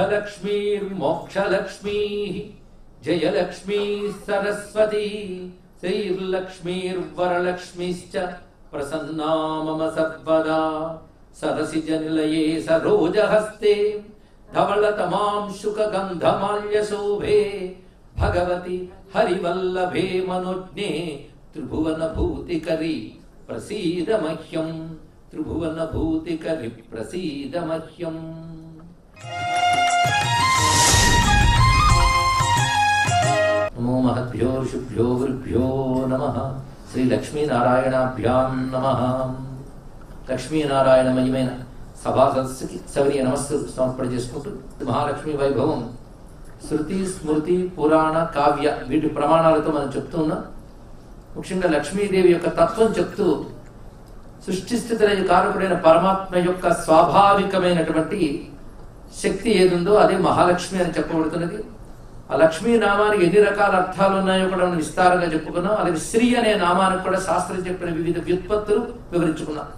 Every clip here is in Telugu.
शुभलक्ष्मीर्मोक्षलक्ष्मी जयलक्ष्मी सरस्वती श्रीर्लक्ष्मीर्वरलक्ष्मीश्च प्रसन्ना मम सर्वदा सरसिजनिलये सरोजहस्ते धवलतमां शुकगन्धमाल्यशोभे भगवति हरिवल्लभे मनोज्ञे त्रिभुवनभूतिकरी प्रसीद मह्यं त्रिभुवनभूतिकरी प्रसीद मह्यं। नमो महद्भ्यो ऋषिभ्यो गुरुभ्यो नमः। श्री लक्ष्मी नारायणाभ्यां नमः। लक्ष्मी नारायण మహిమైన సభా సదస్సుకి సవినీయ నమస్సు సమర్పణ చేసుకుంటూ మహాలక్ష్మి వైభవం శృతి స్మృతి పురాణ కావ్య వీటి ప్రమాణాలతో మనం చెప్తూ ఉన్నాం. ముఖ్యంగా లక్ష్మీదేవి యొక్క తత్వం చెప్తూ సృష్టి స్థితిలయ కారకుడైన పరమాత్మ యొక్క స్వాభావికమైనటువంటి శక్తి ఏదుందో అదే మహాలక్ష్మి అని చెప్పబడుతున్నది. ఆ లక్ష్మీ నామానికి ఎన్ని రకాల అర్థాలు ఉన్నాయో కూడా మనం విస్తారంగా చెప్పుకున్నాం. అలాగే శ్రీ అనే నామానికి కూడా శాస్త్రం చెప్పిన వివిధ వ్యుత్పత్తులు వివరించుకున్నాం.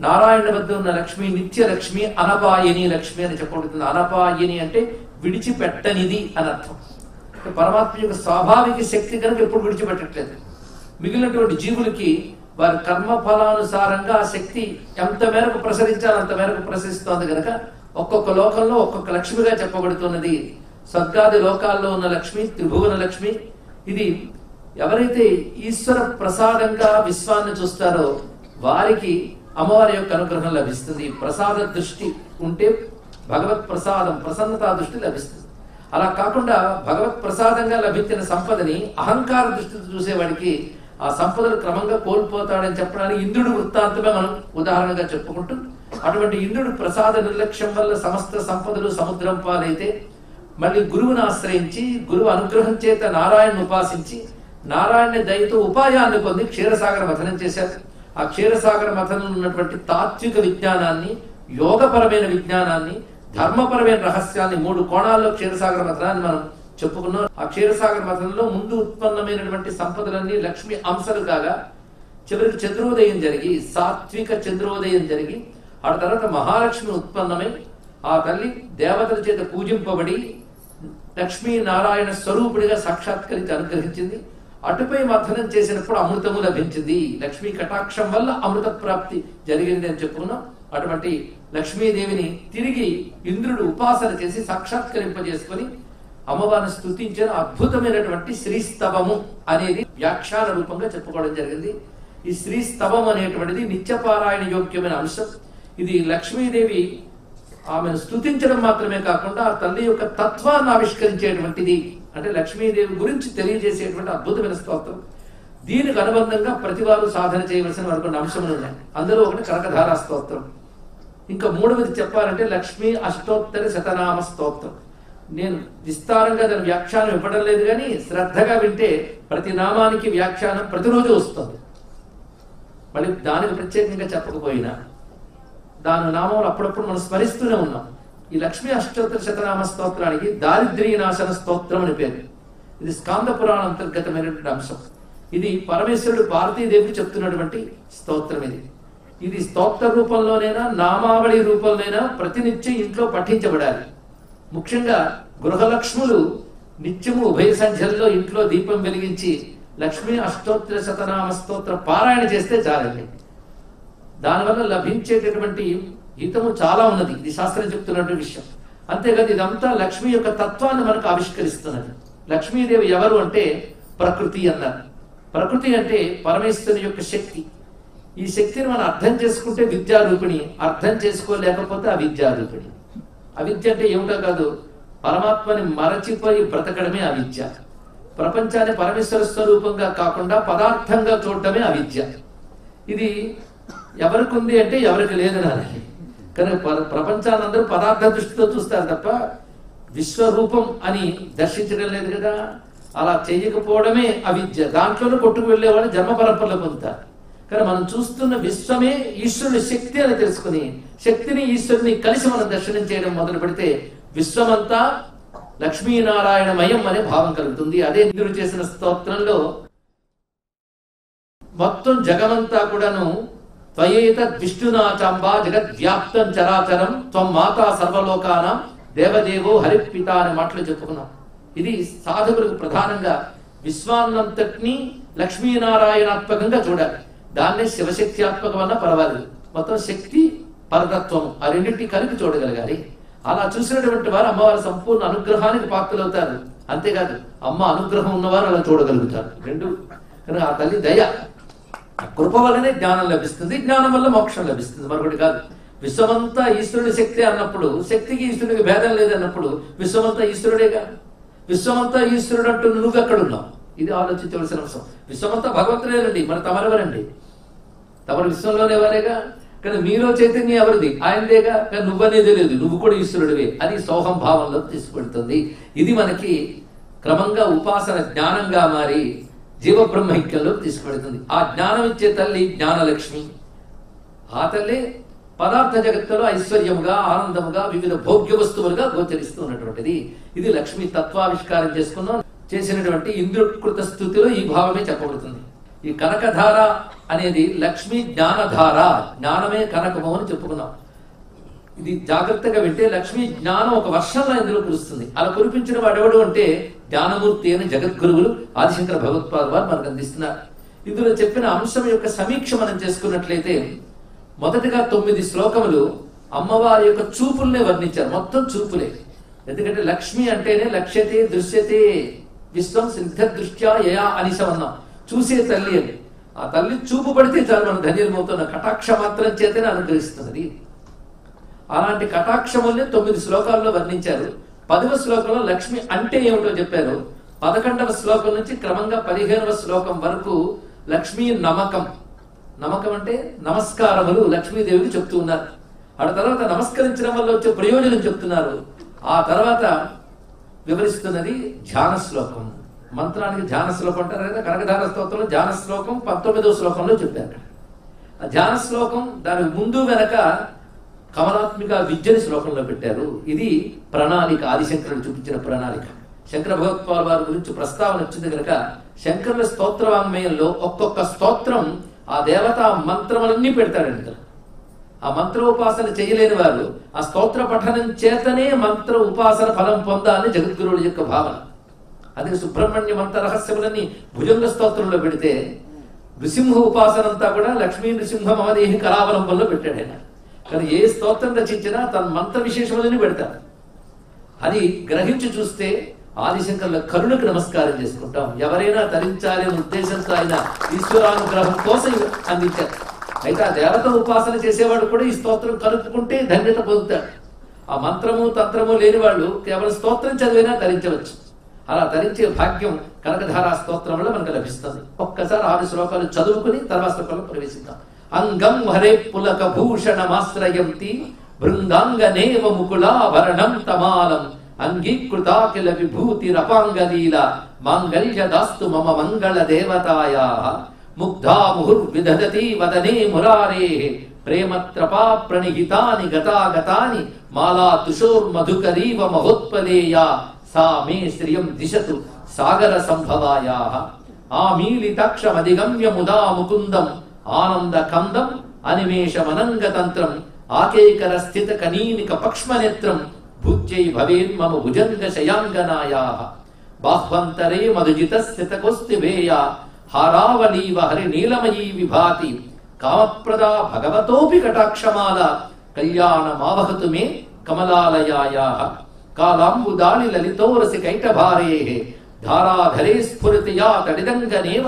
నారాయణ వద్ద ఉన్న లక్ష్మి నిత్య లక్ష్మి, అనపాయని లక్ష్మి అని చెప్పబడుతుంది. అనపాయని అంటే విడిచిపెట్టనిది అని అర్థం. పరమాత్మ యొక్క స్వాభావిక శక్తి కనుక ఎప్పుడు విడిచిపెట్టట్లేదు. మిగిలినటువంటి జీవులకి వారి కర్మ ఫలానుసారంగా ఆ శక్తి ఎంత మేరకు ప్రసరించాలో అంత మేరకు ప్రసరిస్తోంది కనుక ఒక్కొక్క లోకంలో ఒక్కొక్క లక్ష్మిగా చెప్పబడుతున్నది. స్వర్గాది లోకాల్లో ఉన్న లక్ష్మి త్రిభువన లక్ష్మి. ఇది ఎవరైతే ఈశ్వర ప్రసాదంగా విశ్వాన్ని చూస్తారో వారికి అమ్మవారి యొక్క అనుగ్రహం లభిస్తుంది. ప్రసాద దృష్టి ఉంటే భగవత్ ప్రసాదం ప్రసన్నతా దృష్టి లభిస్తుంది. అలా కాకుండా భగవత్ ప్రసాదంగా లభించిన సంపదని అహంకార దృష్టితో చూసేవాడికి ఆ సంపదలు క్రమంగా కోల్పోతాడని చెప్పడానికి ఇంద్రుడి వృత్తాంతమే మనం ఉదాహరణగా చెప్పుకుంటూ, అటువంటి ఇంద్రుడు ప్రసాద నిర్లక్ష్యం వల్ల సమస్త సంపదలు సముద్రం పాలైతే మళ్ళీ గురువును ఆశ్రయించి గురువు అనుగ్రహం చేత నారాయణను ఉపాసించి నారాయణ దయతో ఉపాయాన్ని పొంది క్షీరసాగర మథనం చేశారు. ఆ క్షీరసాగర మథనంలో ఉన్నటువంటి తాత్విక విజ్ఞానాన్ని, యోగపరమైన విజ్ఞానాన్ని, ధర్మపరమైన రహస్యాన్ని 3 కోణాల్లో క్షీరసాగర మథనాన్ని మనం చెప్పుకున్నాం. ఆ క్షీరసాగర మథనంలో ముందు ఉత్పన్నమైనటువంటి సంపదలన్నీ లక్ష్మి అంశాలు కాగా చివరికి చంద్రోదయం జరిగి సాత్విక చంద్రోదయం జరిగి ఆ తర్వాత మహాలక్ష్మి ఉత్పన్నమై ఆ తల్లి దేవతల చేత పూజింపబడి లక్ష్మీ నారాయణ స్వరూపుడిగా సాక్షాత్కరించి అనుగ్రహించింది. అటుపై మథనం చేసినప్పుడు అమృతము లభించింది. లక్ష్మీ కటాక్షం వల్ల అమృత ప్రాప్తి జరిగింది అని చెప్పుకున్నాం. అటువంటి లక్ష్మీదేవిని తిరిగి ఇంద్రుడు ఉపాసన చేసి సాక్షాత్కరింపజేసుకొని అమ్మవారిని స్తుతించిన అద్భుతమైనటువంటి శ్రీస్తవము అనేది వ్యాఖ్యాన రూపంగా చెప్పుకోవడం జరిగింది. ఈ శ్రీస్తవం అనేటువంటిది నిత్యపారాయణ యోగ్యమైన అంశం. ఇది లక్ష్మీదేవి ఆమెను స్తుతించడం మాత్రమే కాకుండా ఆ తల్లి యొక్క తత్వాన్ని ఆవిష్కరించేటువంటిది. అంటే లక్ష్మీదేవి గురించి తెలియజేసేటువంటి అద్భుతమైన స్తోత్రం. దీనికి అనుబంధంగా ప్రతివారు సాధన చేయవలసిన మరికొన్ని అంశములు ఉన్నాయి. అందులో ఒకటి కనకధారా స్తోత్రం. ఇంకా 3వది చెప్పాలంటే లక్ష్మీ అష్టోత్తర శతనామ స్తోత్రం. నేను విస్తారంగా దాని వ్యాఖ్యానం ఇవ్వడం లేదు, కానీ శ్రద్ధగా వింటే ప్రతి నామానికి వ్యాఖ్యానం ప్రతిరోజు వస్తుంది. మళ్ళీ దానికి ప్రత్యేకంగా చెప్పకపోయినా దాని నామంలో అప్పుడప్పుడు మనం స్మరిస్తూనే ఉన్నాం. ఈ లక్ష్మీ అష్టోత్తర శతనామ స్తోత్రానికి దారిద్ర్యనాశన స్తోత్రం అని పేరు. ఇది స్కాంద పురాణ అంతర్గతమైనటువంటి అంశం. ఇది పరమేశ్వరుడు భారతీదేవికి చెప్తున్నటువంటి స్తోత్రం. ఇది స్తోత్ర రూపంలోనైనా నామావళి రూపంలోనైనా ప్రతినిత్యం ఇంట్లో పఠించబడాలి. ముఖ్యంగా గృహలక్ష్ములు నిత్యము ఉభయ సంధ్యల్లో ఇంట్లో దీపం వెలిగించి లక్ష్మీ అష్టోత్తర శతనామ స్తోత్ర పారాయణ చేస్తే చాలండి. దానివల్ల లభించేటటువంటి హితము చాలా ఉన్నది. ఇది శాస్త్రం చెప్తున్నటువంటి విషయం. అంతేకాదు ఇదంతా లక్ష్మి యొక్క తత్వాన్ని మనకు ఆవిష్కరిస్తున్నది. లక్ష్మీదేవి ఎవరు అంటే ప్రకృతి అన్నారు. ప్రకృతి అంటే పరమేశ్వరుని యొక్క శక్తి. ఈ శక్తిని మనం అర్థం చేసుకుంటే విద్యారూపిణి, అర్థం చేసుకోలేకపోతే అవిద్యారూపిణి. అవిద్య అంటే ఏమిటో కాదు, పరమాత్మని మరచిపోయి బ్రతకడమే అవిద్య. ప్రపంచాన్ని పరమేశ్వర స్వరూపంగా కాకుండా పదార్థంగా చూడటమే అవిద్య. ఇది ఎవరికి ఉంది అంటే ఎవరికి లేదనాలి. కానీ ప్రపంచాన్ని అందరూ పదార్థ దృష్టితో చూస్తారు తప్ప విశ్వరూపం అని దర్శించడం లేదు కదా. అలా చేయకపోవడమే అవిద్య. దాంట్లోనే కొట్టుకు వెళ్ళేవాళ్ళు జన్మ పరంపరలో పొందుతారు. కానీ మనం చూస్తున్న విశ్వమే ఈశ్వరుని శక్తి అని తెలుసుకుని శక్తిని ఈశ్వరుని కలిసి మనం దర్శనం చేయడం మొదలు పెడితే విశ్వమంతా లక్ష్మీనారాయణమయం అనే భావం కలుగుతుంది. అదే ఇంద్రుడు చేసిన స్తోత్రంలో మొత్తం జగమంతా కూడాను త్వయేత విష్ణునా చాంబా జగద్వ్యాప్తం చరాచరం త్వం మాతా సర్వలోకానాం దేవదేవో హరిపిత అనే మాటలు చెప్పుకున్నాం. ఇది సాధకులకు ప్రధానంగా విశ్వాన్నంతటినీ లక్ష్మీనారాయణాత్మకంగా చూడాలి. దాన్నే శివశక్త్యాత్మకం అన్నా పర్వాలేదు. మొత్తం శక్తి పరతత్వం ఆ రెండింటి కలిపి చూడగలగాలి. అలా చూసినటువంటి వారు అమ్మవారి సంపూర్ణ అనుగ్రహానికి పాత్రలవుతారు. అంతేకాదు అమ్మ అనుగ్రహం ఉన్నవారు అలా చూడగలుగుతారు. రెండు కనుక ఆ తల్లి దయ కృప వల్లనే జ్ఞానం లభిస్తుంది, జ్ఞానం వల్ల మోక్షం లభిస్తుంది, మరొకటి కాదు. విశ్వమంతా ఈశ్వరుడి శక్తి అన్నప్పుడు శక్తికి ఈశ్వరుడికి భేదం లేదన్నప్పుడు విశ్వమంతా ఈశ్వరుడేగా. విశ్వమంతా ఈశ్వరుడు అంటూ నువ్వు ఎక్కడున్నావు? ఇది ఆలోచించవలసిన అంశం. విశ్వమంతా భగవంతుడేనండి, మరి తమరెవరండి? తమరు విశ్వంలోనే ఎవరేగా. కానీ మీలో చైతన్యం ఎవరిది? ఆయనదేగా. కానీ నువ్వనేది లేదు, నువ్వు కూడా ఈశ్వరుడివే. అది సోహం భావంలో తీసుకెడుతుంది. ఇది మనకి క్రమంగా ఉపాసన జ్ఞానంగా మారి జీవబ్రహ్మైక్యంలోకి తీసుకెడుతుంది. ఆ జ్ఞానం ఇచ్చే తల్లి జ్ఞానలక్ష్మి. ఆ తల్లి పదార్థ జగత్తులో ఐశ్వర్యముగా ఆనందముగా వివిధ భోగ్య వస్తువులుగా గోచరిస్తూ ఉన్నటువంటిది. ఇది లక్ష్మి తత్వావిష్కారం చేసుకున్నాం. చేసినటువంటి ఇంద్రకృత స్థుతిలో ఈ భావమే చెప్పబడుతుంది. ఈ కనకధార అనేది లక్ష్మీ జ్ఞానధార, జ్ఞానమే కనకము అని చెప్పుకున్నాం. ఇది జాగ్రత్తగా వింటే లక్ష్మీ జ్ఞానం ఒక వర్షంలో ఇందులో కురుస్తుంది. అలా కురిపించిన వాడెవడు అంటే జ్ఞానమూర్తి అని జగద్గురువులు ఆదిశంకర భగవత్పాదులు వారు మనకు అందిస్తున్నారు. ఇందులో చెప్పిన అంశం యొక్క సమీక్ష మనం చేసుకున్నట్లయితే మొదటిగా 9 శ్లోకములు అమ్మవారి యొక్క చూపుల్నే వర్ణించారు. మొత్తం చూపులే. ఎందుకంటే లక్ష్మి అంటేనే లక్ష్యతే దృశ్యతే విశ్వం సిద్ధ దృష్ట్యా యయా అనిశమన్నాం. చూసే తల్లి అని. ఆ తల్లి చూపు పడితే చాలు మనం ధన్యులమవుతున్న కటాక్ష మాత్రం చేతనే అనుగ్రహిస్తున్నది. అలాంటి కటాక్షముల్ని 9 శ్లోకాల్లో వర్ణించారు. 10వ శ్లోకంలో లక్ష్మి అంటే ఏమిటో చెప్పారు. 11వ శ్లోకం నుంచి క్రమంగా 15వ శ్లోకం వరకు లక్ష్మీ నమకం. నమకం అంటే నమస్కారములు లక్ష్మీదేవికి చెప్తూ ఉన్నారు. ఆ తర్వాత నమస్కరించడం వల్ల వచ్చే ప్రయోజనం చెప్తున్నారు. ఆ తర్వాత వివరిస్తున్నది ధ్యాన శ్లోకం. మంత్రానికి ధ్యాన శ్లోకం అంటారు కదా. కనకధార స్తోత్రంలో ధ్యాన శ్లోకం 19వ శ్లోకంలో చెప్పారు. ఆ ధ్యాన శ్లోకం దానికి ముందు వెనక కమలాత్మిక విద్యని శ్లోకంలో పెట్టారు. ఇది ప్రణాళిక, ఆదిశంకరుడు చూపించిన ప్రణాళిక. శంకర భగవత్పాల్ వారి గురించి ప్రస్తావన వచ్చింది కనుక శంకరుల స్తోత్ర వాంగ్మయంలో ఒక్కొక్క స్తోత్రం ఆ దేవతా మంత్రములన్నీ పెడతాడండి. ఆ మంత్ర ఉపాసన చేయలేని వారు ఆ స్తోత్ర పఠనం చేతనే మంత్ర ఉపాసన ఫలం పొందాలని జగద్గురువుల యొక్క భావన. అదే సుబ్రహ్మణ్య మంత్ర రహస్యములన్నీ భుజంగ స్తోత్రంలో పెడితే నృసింహ ఉపాసన అంతా కూడా లక్ష్మీ నృసింహ మమదేహి కరావలంబంలో పెట్టాడు ఆయన. కానీ ఏ స్తోత్రం రచించినా తన మంత్ర విశేషములని పెడతాడు. అది గ్రహించి చూస్తే ఆదిశంకరుల కరుణకు నమస్కారం చేసుకుంటాం. ఎవరైనా తరించాలి అనే ఉద్దేశంతో ఆయన ఈశ్వరానుగ్రహం కోసం అందించారు. అయితే ఆ దేవత ఉపాసన చేసేవాడు కూడా ఈ స్తోత్రం కలుపుకుంటే ధన్యత పొందుతాడు. ఆ మంత్రము తంత్రము లేని వాళ్ళు కేవలం స్తోత్రం చదివినా తరించవచ్చు. అలా తరించే భాగ్యం కనకధారా స్తోత్రంలో మనకు లభిస్తుంది. ఒక్కసారి 6 శ్లోకాలు చదువుకుని తర్వాత శ్లోకాలు ప్రవేశిద్దాం. అంగం హరే పులక భూషణమాశ్రయంతి బృందాంగనేవ ముకుళాభరణం తమాలం అంగీకృతాకిల విభూతిరపాంగలీల మాంగళ్య దాస్తు మమ మంగళ దేవతాయా ముగ్ధా ముహుర్విదధతి వదనే మురారేః ప్రేమత్రపా ప్రణిహితాని గతాగతాని మాలా తుషోర్మధుకరీవ మహోత్పలేయా సా మే శ్రియం దిశతు సాగర సంభవాయాః ఆమీలితాక్షమధిగమ్య ముదా ముకుందం ఆనంద కందం అనిమేషమనంగతంత్రం ఆకేకర స్థిత కనీనిక పక్ష్మనేత్రం భూత్యై భవేన్ మమ భుజంగ శయాంగనాయాః బాహ్వంతరే మధుజిత స్థితకోస్తివేయా హారావలీవ హరి నీలమయీ విభాతి కామప్రదా భగవతోపి కటాక్షమాల కళ్యాణమావహతు మే కమలాలయాయాః కాలాంబుదాళి లలితోరసి కైటభారేః ధారాధరే స్ఫురతియా తడిదంగనేవ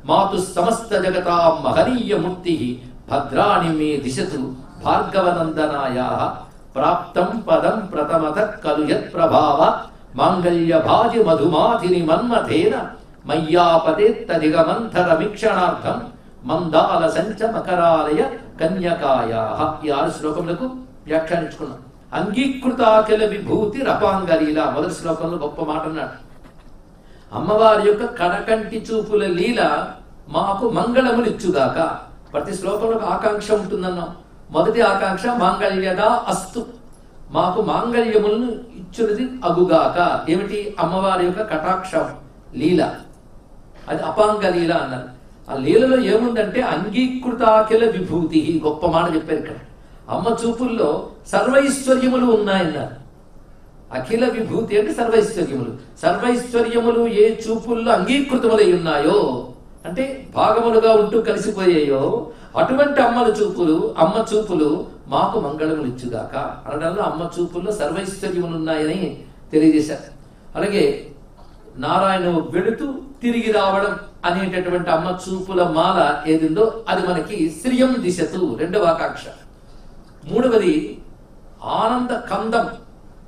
మాతు సమస్త జగతాం మహనీయ మూర్తి భద్రాణి మే దిశతు భార్గవనందనాయాః ప్రాప్తం పదం ప్రథమత కలు యత్ ప్రభావ మాంగళ్య భాజి మధుమాధిని మన్మథేన మయ్యాపదేత్తదిగమంథరమీక్షణార్థం మందాల సంచ మకరాలయ కన్యకాయాః. ఈ 6 శ్లోకములకు వ్యాఖ్యానించుకున్నాం. అంగీకృతాకిల విభూతి రపాంగలీల మొదటి శ్లోకంలో గొప్ప మాట అన్నాడు. అమ్మవారి యొక్క కడకంటి చూపుల లీల మాకు మంగళములిచ్చుగాక. ప్రతి శ్లోకంలో ఒక ఆకాంక్ష ఉంటుందన్నాం. మొదటి ఆకాంక్ష మాంగళ్యదా అస్తు, మాకు మాంగళ్యములను ఇచ్చున్నది అగుగాక. ఏమిటి? అమ్మవారి యొక్క కటాక్షం లీల, అది అపాంగ లీల అన్నారు. ఆ లీలలో ఏముందంటే అంగీకృతాకిల విభూతి. గొప్ప మాట చెప్పారు ఇక్కడ. అమ్మ చూపుల్లో సర్వైశ్వర్యములు ఉన్నాయన్నారు. అఖిల విభూతి అంటే సర్వైశ్వర్యములు. సర్వైశ్వర్యములు ఏ చూపుల్లో అంగీకృతములై ఉన్నాయో, అంటే భాగములుగా ఉంటూ కలిసిపోయాయో, అటువంటి అమ్మ చూపులు మాకు మంగళములు ఇచ్చుగాక అనడంలో అమ్మ చూపుల్లో సర్వైశ్వర్యములు ఉన్నాయని తెలియజేశారు. అలాగే నారాయణ వెళుతూ తిరిగి రావడం అనేటటువంటి అమ్మ చూపుల మాల ఏదిందో అది మనకి శ్రియం దిశతు రెండవ ఆకాంక్ష. మూడవది ఆనంద కందం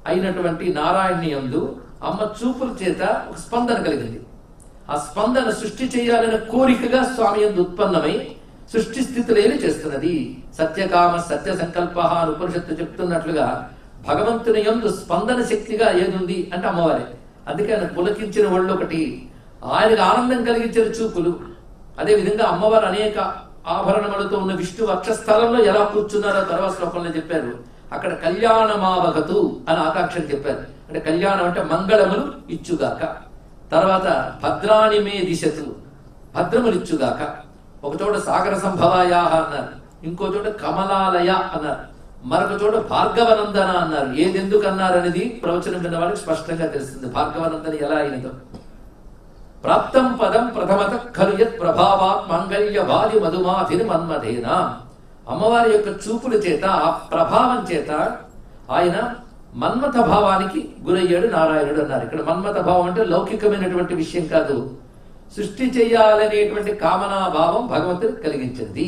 అయినటువంటి నారాయణి యందు అమ్మ చూపుల చేత ఒక స్పందన కలిగింది. ఆ స్పందన సృష్టి చేయాలనే కోరికగా స్వామి యందు ఉత్పన్నమై సృష్టి స్థితులేని చేస్తున్నది. సత్యకామ సత్య సంకల్ప అని ఉపనిషత్తు చెప్తున్నట్లుగా భగవంతుని యందు స్పందన శక్తిగా ఏదుంది అంటే అమ్మవారే. అందుకే ఆయన పులకించిన ఒళ్ళు ఒకటి, ఆయనకు ఆనందం కలిగించిన చూపులు. అదే విధంగా అమ్మవారు అనేక ఆభరణములతో ఉన్న విష్ణు వక్షస్థలంలో ఎలా కూర్చున్నారో తర్వాత శ్లోకంలో చెప్పారు. అక్కడ కళ్యాణమావగతు అని ఆకాంక్షలు చెప్పారు. అంటే కళ్యాణం అంటే మంగళములు ఇచ్చుగాక. తర్వాత భద్రాణి మే దిశతు, భద్రములు ఇచ్చుగాక. ఒక చోట సాగర సంభవాయా అన్నారు, ఇంకో చోట కమలాలయ అన్నారు, మరొక చోట భార్గవనందన అన్నారు. ఏదెందుకు అన్నారు అనేది ప్రవచనం విన్న వాళ్ళకి స్పష్టంగా తెలుస్తుంది భార్గవనందన ఎలా అయినదో. ప్రాప్తం పదం ప్రథమత ఖలు యత్ ప్రభావాత్ మంగళ్యవాది మధుమాధిని మన్మధేనా. అమ్మవారి యొక్క చూపుల చేత, ఆ ప్రభావం చేత ఆయన మన్మథ భావానికి గురయ్యాడు నారాయణుడు అన్నారు. ఇక్కడ మన్మథ భావం అంటే లౌకికమైనటువంటి విషయం కాదు, సృష్టి చేయాలనేటువంటి కామనా భావం భగవంతుడికి కలిగించింది.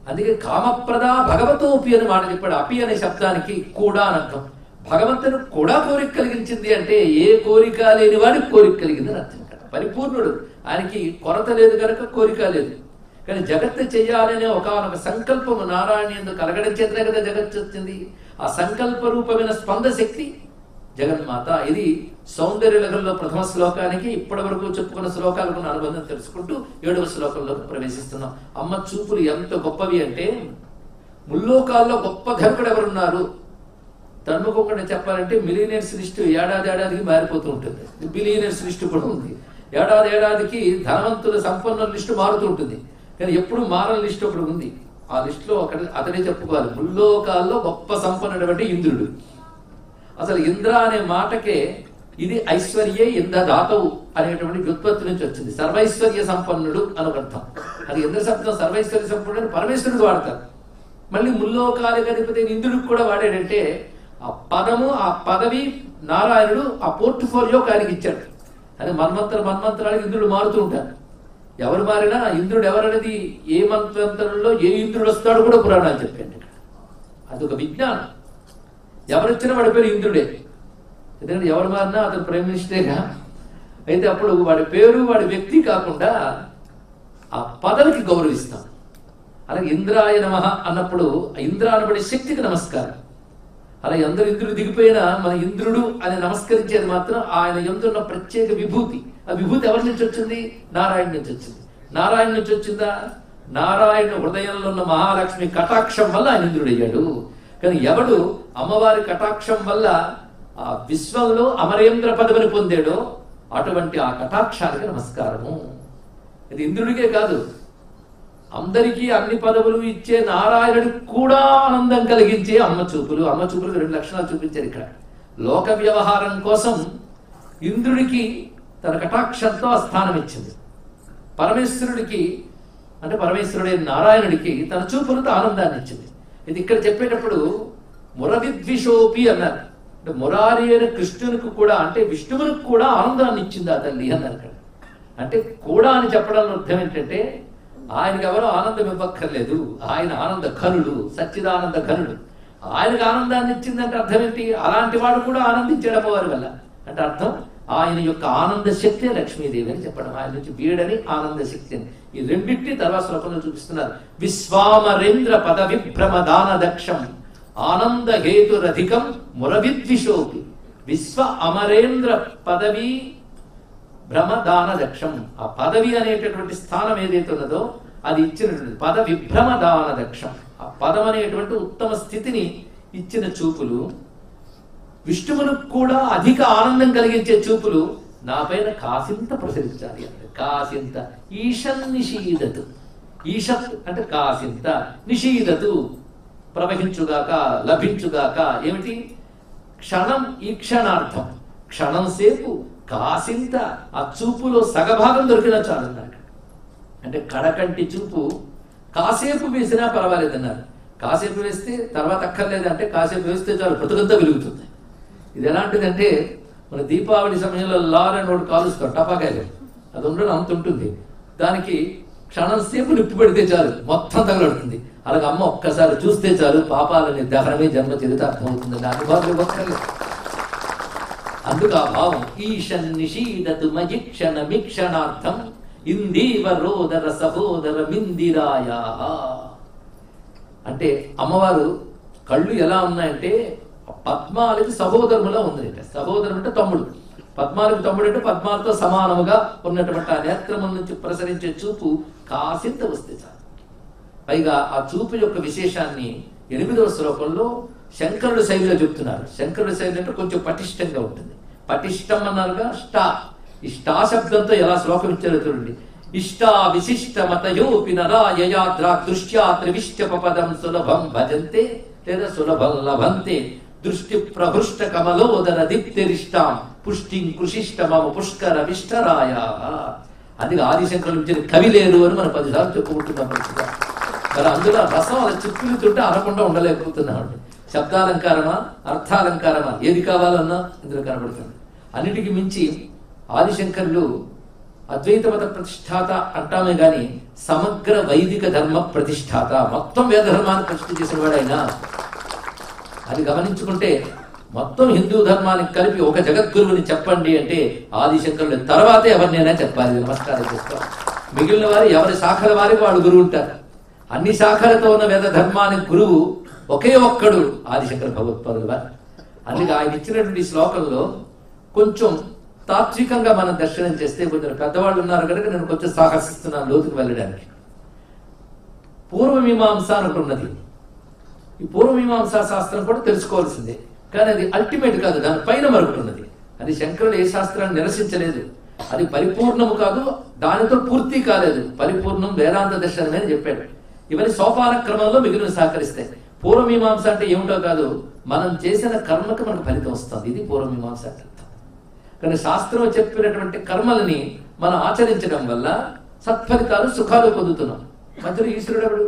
అందుకే కామప్రద భగవతోపి అని మాట చెప్పాడు. అపి అనే శబ్దానికి కూడా అని అర్థం. భగవంతుడు కూడా కోరిక కలిగించింది అంటే ఏ కోరిక లేని వాడికి కోరిక కలిగింది అని అర్థం. పరిపూర్ణుడు, ఆయనకి కొరత లేదు కనుక కోరిక లేదు. కానీ జగత్తు చెయ్యాలనే ఒకనొక సంకల్పము నారాయణ యందు కలగడం చేతనే కదా జగత్తు వచ్చింది. ఆ సంకల్ప రూపమైన స్పంద శక్తి జగన్మాత. ఇది సౌందర్య లహరిలో ప్రథమ శ్లోకానికి ఇప్పటి వరకు చెప్పుకున్న శ్లోకాలకు అనుబంధం తెలుసుకుంటూ 7వ శ్లోకంలోకి ప్రవేశిస్తున్నాం. అమ్మ చూపులు ఎంత గొప్పవి అంటే, ముల్లోకాల్లో గొప్ప ధనికుడు ఎవరున్నారు తన్నుకోకుండా చెప్పాలంటే మిలియనర్స్ లిస్టు ఏడాదికి మారిపోతూ ఉంటుంది. బిలియనర్స్ లిస్టు కూడా ఉంది. ఏడాదికి ధనవంతుల సంపన్నుల లిస్టు మారుతూ ఉంటుంది. కానీ ఎప్పుడు మారని లిస్టు ఒకటి ఉంది. ఆ లిస్టులో అతడే చెప్పుకోవాలి. ముల్లోకాల్లో గొప్ప సంపన్నుడు అంటే ఇంద్రుడు. అసలు ఇంద్ర అనే మాటకే ఇది ఐశ్వర్యే ఇంద్రదాతవు అనేటువంటి వ్యుత్పత్తి నుంచి వచ్చింది. సర్వైశ్వర్య సంపన్నుడు అని ఒక అర్థం. అది ఇంద్ర శబ్దం సర్వైశ్వర్య సంపన్నుడు అని పరమేశ్వరుడు వాడతారు. మళ్ళీ ముల్లోకాలకు అధిపతి ఇంద్రుడికి కూడా వాడాడంటే ఆ పదము, ఆ పదవి నారాయణుడు ఆ పోర్ట్ఫోలియో ఆయనకి ఇచ్చాడు. అని మన్మంతరాలకు ఇంద్రుడు మారుతూ ఉంటారు. ఎవరు మారినా ఇంద్రుడు ఎవరనేది ఏ మంత్రంలో ఏ ఇంద్రుడు వస్తాడు కూడా పురాణాలు చెప్పండి. ఇక్కడ అదొక విజ్ఞానం. ఎవరొచ్చినా వాడి పేరు ఇంద్రుడే. ఎందుకంటే ఎవరు మారినా అతను ప్రైమ్ మినిస్టరేగా. అయితే అప్పుడు వాడి పేరు వాడి వ్యక్తి కాకుండా ఆ పదవికి గౌరవిస్తాం. అలాగే ఇంద్రాయ నమః అన్నప్పుడు ఇంద్ర అనబడే శక్తికి నమస్కారం. అలా అందరూ ఇంద్రుడు దిగిపోయినా మన ఇంద్రుడు అని నమస్కరించేది మాత్రం ఆయన ఎందున్న ప్రత్యేక విభూతి. ఆ విభూతి ఎవరి నుంచి వచ్చింది? నారాయణ నుంచి వచ్చింది. నారాయణ నుంచి వచ్చిందా? నారాయణ హృదయంలో ఉన్న మహాలక్ష్మి కటాక్షం వల్ల ఆయన ఇంద్రుడు అయ్యాడు. కానీ ఎవడు అమ్మవారి కటాక్షం వల్ల ఆ విశ్వంలో అమరేంద్ర పదవిని పొందాడో అటువంటి ఆ కటాక్షానికి నమస్కారము. ఇది ఇంద్రుడికే కాదు, అందరికీ అన్ని పదవులు ఇచ్చే నారాయణుడికి కూడా ఆనందం కలిగించే అమ్మ చూపులు. అమ్మ చూపులకు 2 లక్షణాలు చూపించారు ఇక్కడ. లోక వ్యవహారం కోసం ఇంద్రుడికి తన కటాక్షంతో ఆ స్థానం ఇచ్చింది. పరమేశ్వరుడికి అంటే పరమేశ్వరుడైన నారాయణుడికి తన చూపులతో ఆనందాన్ని ఇచ్చింది. ఇది ఇక్కడ చెప్పేటప్పుడు మురవిద్విషోపి అన్నారు. అంటే మురారి అయిన కృష్ణునికి కూడా అంటే విష్ణువునికి కూడా ఆనందాన్ని ఇచ్చింది ఆ తల్లి అన్నారు ఇక్కడ. అంటే కూడా అని చెప్పడంలో అర్థం ఏంటంటే ఆయనకి ఎవరో ఆనందం ఇవ్వక్కర్లేదు, ఆయన ఆనంద ఘనుడు, సచ్చిదానంద ఘనుడు. ఆయనకు ఆనందాన్ని ఇచ్చిందంటే అర్థం ఏంటి? అలాంటి వాడు కూడా ఆనందించాడు అమ్మవారి వల్ల. అంటే అర్థం ఆయన యొక్క ఆనంద శక్తి లక్ష్మీదేవి అని చెప్పడం. ఆయన నుంచి వీడని ఆనంద శక్తి అని. ఈ రెండింటిని తర్వాత శ్లోకంలో చూపిస్తున్నారు. విశ్వామరేంద్ర పద విభ్రమ దాన దక్షం ఆనంద హేతురధికం మురవిద్విషోపి. విశ్వ అమరేంద్ర పదవి భ్రమదాన దక్షం. ఆ పదవి అనేటటువంటి స్థానం ఏదైతే ఉన్నదో అది ఇచ్చినటువంటి పద విభ్రమదాన దక్షం. ఆ పదం అనేటువంటి ఉత్తమ స్థితిని ఇచ్చిన చూపులు, విష్ణువులకు కూడా అధిక ఆనందం కలిగించే చూపులు నా పైన కాసింత ప్రసరించాలి అంటే కాసింత. ఈషన్ నిషీదతు. ఈషత్ అంటే కాసింత, నిషీదతు ప్రవహించుగాక, లభించుగాక. ఏమిటి? క్షణం ఈ క్షణార్థం, క్షణం సేపు కాసింత ఆ చూపులో సగభాగం దొరికినా చాలన్నారు. అంటే కడకంటి చూపు కాసేపు వేసినా పర్వాలేదన్నారు. కాసేపు వేస్తే తర్వాత అక్కర్లేదు అంటే కాసేపు వేస్తే చాలు బ్రతుకంతా వెలుగుతుంది. ఇది ఎలాంటిదంటే మన దీపావళి సమయంలో లార్ అని ఒకటి కాలుస్తాం టపాకాయలు, అది ఉండడం అంత ఉంటుంది. దానికి క్షణం సేపు నిప్పు పెడితే చాలు మొత్తం తగలడుతుంది. అలాగే అమ్మ ఒక్కసారి చూస్తే చాలు పాపాలని దహనమే జన్మ చరిత అర్థమవుతుంది. అనుభవం ఒక్కర్లేదు. అందుకు ఆ భావం ఈషన్ నిషీదతు మజిక్షణ మిక్షణార్థం ఇందీవరోదర సహోదర మిందిరాయా. అంటే అమ్మవారు కళ్ళు ఎలా ఉన్నాయంటే పద్మాలకి సహోదరులా ఉందంటే, సహోదరం అంటే తమ్ముడు, పద్మాలకు తమ్ముడు అంటే పద్మాలతో సమానముగా ఉన్నటువంటి ఆ నేత్రముల నుంచి ప్రసరించే చూపు కాసింత వస్తే చాలు. పైగా ఆ చూపు యొక్క విశేషాన్ని 8వ శ్లోకంలో శంకరుడు శైలిలో చెప్తున్నారు. శంకరుడు శైలి అంటే కొంచెం పటిష్టంగా ఉంటుంది. పటిష్టం అన్నారుగా స్టా, ఈ స్టా శబ్దంతో ఎలా శ్లోకం ఇచ్చారో చూడండి. ఇష్టా విశిష్ట మతయోపి నరాయయాద్రా దృష్ట్యా త్రివిష్టపదం సులభం భజంతే లేదా సులభం లభంతే దృష్టి ప్రభృష్ట కమలోదర దీప్తిరిష్టాం పుష్టిం కృషిష్టమమ పుష్కర విష్టరాయ. అది ఆదిశంకరులు ఇచ్చిన కవి లేరు అని మనం 10 సార్లు చెప్పుకుంటున్నాం. మరి అందులో రసం అలా చిక్కులుతుంటే అనకుండా ఉండలేకపోతున్నామండి. శబ్దాలంకారమా అర్థాలంకారమా ఏది కావాలన్నా ఇందులో కనబడుతుంది. అన్నిటికీ మించి ఆదిశంకరులు అద్వైత మత ప్రతిష్టాత అంటామే గాని సమగ్ర వైదిక ధర్మ ప్రతిష్టాత, మొత్తం వేద ధర్మాన్ని ప్రతిష్ఠ చేసిన వాడైనా. అది గమనించుకుంటే మొత్తం హిందూ ధర్మానికి కలిపి ఒక జగద్గురువుని చెప్పండి అంటే ఆదిశంకరుల తర్వాతే ఎవరినైనా చెప్పాలి. నమస్కారం చేస్తాం. మిగిలిన వారు ఎవరి శాఖల వారికి వాళ్ళు గురువు ఉంటారు. అన్ని శాఖలతో ఉన్న వేద ధర్మానికి గురువు ఒకే ఒక్కడు ఆదిశంకర భగవత్పాదుల వారు. అందుకే ఆయన ఇచ్చినటువంటి శ్లోకంలో కొంచెం తాత్వికంగా మనం దర్శనం చేస్తే, కొంచెం పెద్దవాళ్ళు ఉన్నారు కనుక నేను కొంచెం సాహసిస్తున్నాను లోతుకు వెళ్ళడానికి. పూర్వమీమాంస అని ఉన్నది. ఈ పూర్వమీమాంసా శాస్త్రం కూడా తెలుసుకోవాల్సిందే, కానీ అది అల్టిమేట్ కాదు, దాని పైన మరొకటి ఉన్నది. అది శంకరుడు ఏ శాస్త్రాన్ని నిరసించలేదు, అది పరిపూర్ణము కాదు, దానితో పూర్తి కాలేదు. పరిపూర్ణం వేదాంత దర్శనమే అని చెప్పాడు. ఇవన్నీ సోపాన క్రమంలో మిగిలిన సహకరిస్తాయి. పూర్వమీమాంస అంటే ఏమిటో కాదు, మనం చేసిన కర్మకు మనకు ఫలితం వస్తుంది. ఇది పూర్వమీమాంస అంటే. కానీ శాస్త్రం చెప్పినటువంటి కర్మలని మనం ఆచరించడం వల్ల సత్ఫలితాలు సుఖాలు పొందుతున్నాం. మధ్యలో ఈశ్వరుడు ఎవడు?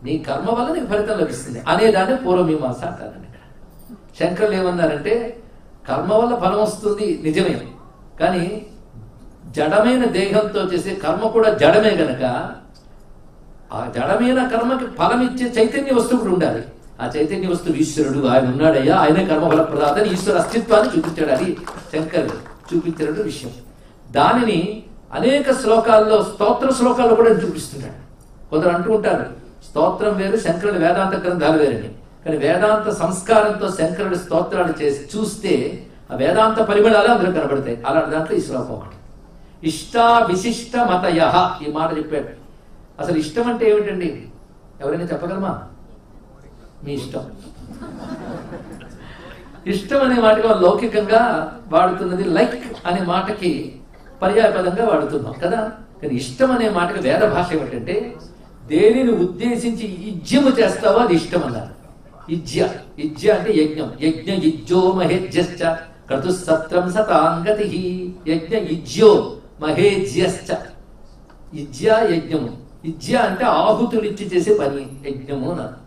నీ కర్మ వల్ల నీకు ఫలితం లభిస్తుంది అనేదాన్ని పూర్వమీమాంస అంటారండి. శంకరులు ఏమన్నారంటే కర్మ వల్ల ఫలం వస్తుంది నిజమే, కానీ జడమైన దేహంతో చేసే కర్మ కూడా జడమే గనక ఆ జడమైన కర్మకి ఫలం ఇచ్చే చైతన్య వస్తువు కూడా ఉండాలి. ఆ చైతన్య వస్తువు ఈశ్వరుడు, ఆయన ఉన్నాడయ్యా, ఆయనే కర్మఫల ప్రదాత, ఈశ్వర అస్తిత్వాన్ని చూపించాడు. అది శంకరులు చూపించినట్టు విషయం. దానిని అనేక శ్లోకాల్లో, స్తోత్ర శ్లోకాల్లో కూడా చూపిస్తున్నాడు. కొందరు అంటూ ఉంటారు స్తోత్రం వేరు, శంకరుడు వేదాంత గ్రంథాలు వేరని. కానీ వేదాంత సంస్కారంతో శంకరుడు స్తోత్రాలు చేసి చూస్తే ఆ వేదాంత పరిమళాలు అందులో కనబడతాయి. అలాంటి దాంట్లో ఈ శ్లోకం ఒకటి. ఇష్టా విశిష్ట మతయ, ఈ మాట చెప్పాడు. అసలు ఇష్టం అంటే ఏమిటండి? ఎవరైనా చెప్పగలమా? మీ ఇష్టం. ఇష్టం అనే మాటగా లౌకికంగా వాడుతున్నది లైక్ అనే మాటకి పర్యాయపదంగా వాడుతున్నాం కదా. కానీ ఇష్టం అనే మాటకి వేద భాష ఏమిటంటే దేనిని ఉద్దేశించి ఇజ్యము చేస్తావో అది ఇష్టం అన్నారు. ఇజ్య, ఇజ్య అంటే యజ్ఞం. యజ్ఞ ఇజ్జో మహేజ్యశ్చ క్రతుసత్రం సతాంగతి. యజ్ఞ ఇజ్యో మహేజ్యశ్చ. ఇజ్య యజ్ఞము. ఇజ్య అంటే ఆహుతులిచ్చి చేసే పని యజ్ఞము అన్నారు.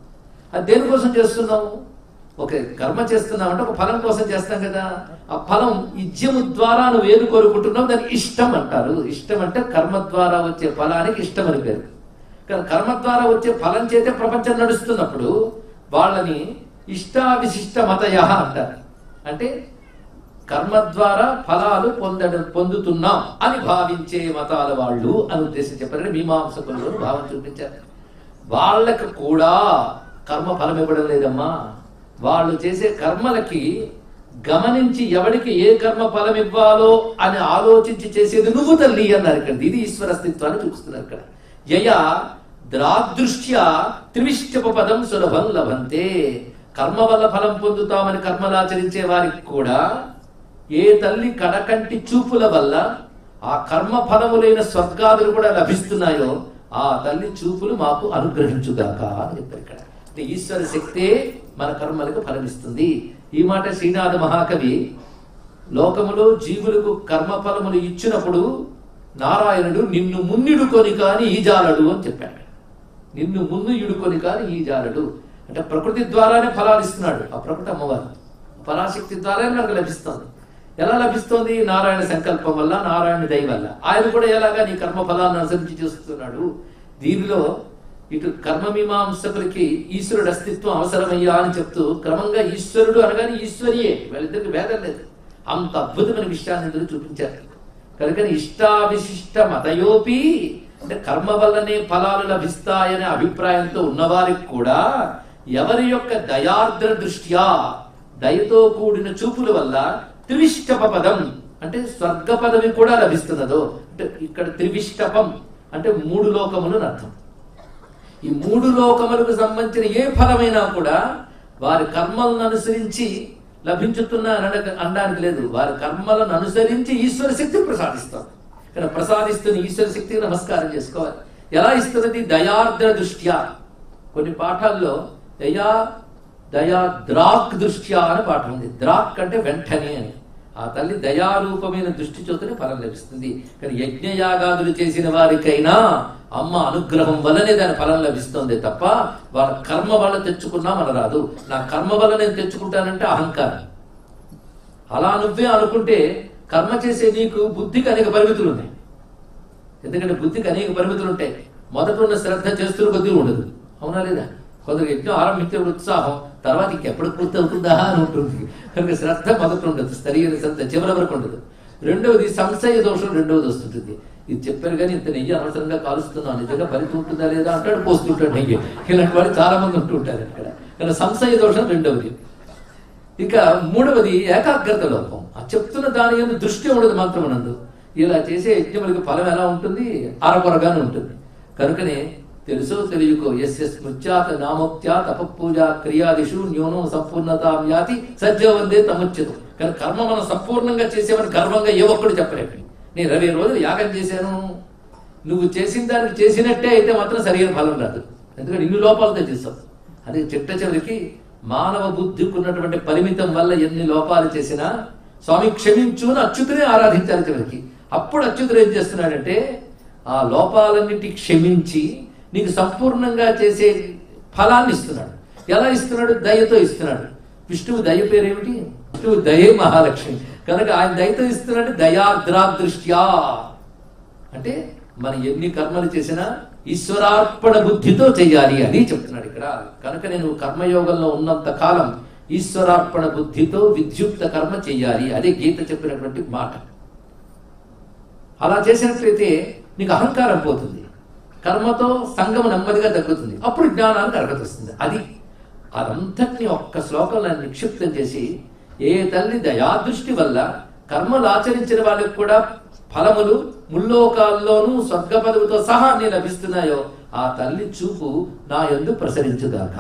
అది దేనికోసం చేస్తున్నాము? ఒక కర్మ చేస్తున్నామంటే ఒక ఫలం కోసం చేస్తాం కదా. ఆ ఫలం ఇజ్యము ద్వారా నువ్వు ఏది కోరుకుంటున్నావు దాన్ని ఇష్టం అంటారు. ఇష్టం అంటే కర్మ ద్వారా వచ్చే ఫలానికి ఇష్టం అని పేరు. కానీ కర్మ ద్వారా వచ్చే ఫలం చేతే ప్రపంచం నడుస్తున్నప్పుడు వాళ్ళని ఇష్టావిశిష్ట మతయ అంటారు. అంటే కర్మ ద్వారా ఫలాలు పొందుతున్నాం అని భావించే మతాల వాళ్ళు అని ఉద్దేశం చెప్పారని మీమాంసకులు భావం చూపించారు. వాళ్ళకు కూడా కర్మ ఫలం ఇవ్వడం లేదమ్మా. వాళ్ళు చేసే కర్మలకి గమనించి ఎవడికి ఏ కర్మ ఫలం ఇవ్వాలో అని ఆలోచించి చేసేది నువ్వు తల్లి అన్నారు ఇక్కడ. ఇది ఈశ్వర అస్తిత్వాన్ని చూపిస్తున్నారు ఇక్కడ. యయా ద్రాదృష్ట్యా త్రివిష్టప పదం సులభం లభంతే. కర్మ వల్ల ఫలం పొందుతామని కర్మలాచరించే వారికి కూడా ఏ తల్లి కడకంటి చూపుల వల్ల ఆ కర్మ ఫలములైన స్వర్గాదులు కూడా లభిస్తున్నాయో ఆ తల్లి చూపులు మాకు అనుగ్రహించుగాక అని చెప్పారు ఇక్కడ. అంటే ఈశ్వర శక్తే మన కర్మలకు ఫలమిస్తుంది. ఈ మాట శ్రీనాథ మహాకవి లోకములో జీవులకు కర్మఫలములు ఇచ్చినప్పుడు నారాయణుడు నిన్ను మున్నిడుకొని కాని ఈ జాలడు అని చెప్పాడు. నిన్ను మున్ను ఇడుకొని కాని ఈ జాలడు అంటే ప్రకృతి ద్వారానే ఫలాలు ఇస్తున్నాడు. ఆ ప్రకృతి అమ్మవారు పరాశక్తి ద్వారానే మనకు లభిస్తుంది. ఎలా లభిస్తోంది? నారాయణ సంకల్పం వల్ల, నారాయణ దయ వల్ల. ఆయన కూడా ఎలాగా నీ కర్మ ఫలాన్ని అనుసరించి చేస్తున్నాడు. దీనిలో ఇటు కర్మమీమాంసకులకి ఈశ్వరుడు అస్తిత్వం అవసరమయ్యా అని చెప్తూ క్రమంగా ఈశ్వరుడు అనగానే ఈశ్వరియే, వాళ్ళిద్దరికి భేదం లేదు. అంత అద్భుతమైన విషయాన్ని ఇందులో చూపించారు. కనుకని ఇష్టావిశిష్ట మతయోపి అంటే కర్మ వల్లనే ఫలాలు లభిస్తాయనే అభిప్రాయంతో ఉన్నవారికి కూడా ఎవరి యొక్క దయార్ద్ర దృష్ట్యా దయతో కూడిన చూపుల వల్ల త్రివిష్టప పదం అంటే స్వర్గ పదవి కూడా లభిస్తున్నదో. అంటే ఇక్కడ త్రివిష్టపం అంటే 3 లోకములు అర్థం. ఈ 3 లోకములకు సంబంధించిన ఏ ఫలమైనా కూడా వారి కర్మలను అనుసరించి లభించుతున్న అనడానికి లేదు. వారి కర్మలను అనుసరించి ఈశ్వర శక్తి ప్రసాదిస్తారు. కానీ ప్రసాదిస్తున్న ఈశ్వర శక్తికి నమస్కారం చేసుకోవాలి. ఎలా ఇస్తున్నది? దయార్ద్ర దృష్ట్యా. కొన్ని పాఠాల్లో దయా ద్రాక్ దృష్ట్యా అని పాఠం ఉంది. ద్రాక్ అంటే వెంటనే అని. ఆ తల్లి దయారూపమైన దృష్టి చోతనే ఫలం లభిస్తుంది. కానీ యజ్ఞయాగాదులు చేసిన వారికైనా అమ్మ అనుగ్రహం వల్లనే దాని ఫలం లభిస్తుంది తప్ప వాళ్ళ కర్మ వల్ల తెచ్చుకున్నా మన రాదు. నా కర్మ వల్ల నేను తెచ్చుకుంటానంటే అహంకారం. అలా నువ్వే అనుకుంటే కర్మ చేసే నీకు బుద్ధికి అనేక పరిమితులు ఉన్నాయి. ఎందుకంటే బుద్ధికి అనేక పరిమితులు ఉంటాయి. మొదట ఉన్న శ్రద్ధ చేస్తున్న కొద్దిగా ఉండదు. అవునా లేదా? కొందరు యజ్ఞం ఆరంభించే ఉత్సాహం తర్వాత ఇంకెప్పుడు పూర్తి అవుతుందా అని ఉంటుంది. కనుక శ్రద్ధ మొదట ఉండదు, సరైన శ్రద్ధ చివరి వరకు ఉండదు. రెండవది సంశయ దోషం రెండవది వస్తుంటుంది. ఇది చెప్పారు కానీ ఇంత నెయ్యి అనవసరంగా కాలుస్తున్నాను, నిజంగా ఫలితం ఉంటుందా లేదా అంటాడు, పోస్తుంటాడు నెయ్యి. ఇలాంటి వాళ్ళు చాలా మంది ఉంటూ ఉంటారు ఇక్కడ. కానీ సంశయ దోషం రెండవది. ఇక మూడవది ఏకాగ్రత లోపం. ఆ చెప్తున్న దాని యందు దృష్టి ఉండదు మంత్రమునందు. ఇలా చేసే యజ్ఞములకు ఫలం ఎలా ఉంటుంది? అరకొరగానే ఉంటుంది. కనుకనే తెలుసో తెలియకో యస్య స్మృత్యాత నామోక్త్యా తపపూజ క్రియాదిషు న్యూనం సంపూర్ణతాం యాతి సజ్జవందే తముచ్యతం. కానీ కర్మ మనం సంపూర్ణంగా చేసేవని గర్వంగా ఏ ఒక్కడు చెప్పలేడు. నేను 20 రోజులు యాగం చేశాను, నువ్వు చేసిన దానికి చేసినట్టే అయితే మాత్రం సరైన ఫలం రాదు. ఎందుకంటే ఇన్ని లోపాలతో చేస్తావు. అది చిట్ట చివరికి మానవ బుద్ధికి ఉన్నటువంటి పరిమితం వల్ల ఎన్ని లోపాలు చేసినా స్వామి క్షమించు అని అచ్యుతునే ఆరాధించాలి చివరికి. అప్పుడు అచ్యుతుడు ఏం చేస్తున్నాడంటే ఆ లోపాలన్నిటి క్షమించి నీకు సంపూర్ణంగా చేసే ఫలాన్ని ఇస్తున్నాడు. ఎలా ఇస్తున్నాడు? దయతో ఇస్తున్నాడు. విష్ణువు దయ పేరేమిటి? విష్ణువు దయే మహాలక్ష్మి. కనుక ఆయన దయతో ఇస్తున్నాడు. దయాద్రాదృష్ట్యా అంటే మనం ఎన్ని కర్మలు చేసినా ఈశ్వరార్పణ బుద్ధితో చెయ్యాలి అని చెప్తున్నాడు ఇక్కడ. కనుక నేను కర్మయోగంలో ఉన్నంత కాలం ఈశ్వరార్పణ బుద్ధితో విద్యుక్త కర్మ చెయ్యాలి. అదే గీత చెప్పినటువంటి మాట. అలా చేసినట్లయితే నీకు అహంకారం పోతుంది, కర్మతో సంగమ నెమ్మదిగా తగ్గుతుంది, అప్పుడు జ్ఞానానికి అర్హత వస్తుంది. అదంతటిని ఒక్క శ్లోకంలో నిక్షిప్తం చేసి ఏ తల్లి దయాదృష్టి వల్ల కర్మలు ఆచరించిన వాళ్ళకి కూడా ఫలములు ముల్లోకాల్లోనూ స్వర్గ పదవితో సహా అన్ని లభిస్తున్నాయో ఆ తల్లి చూపు నా యందు ప్రసరించుగాక.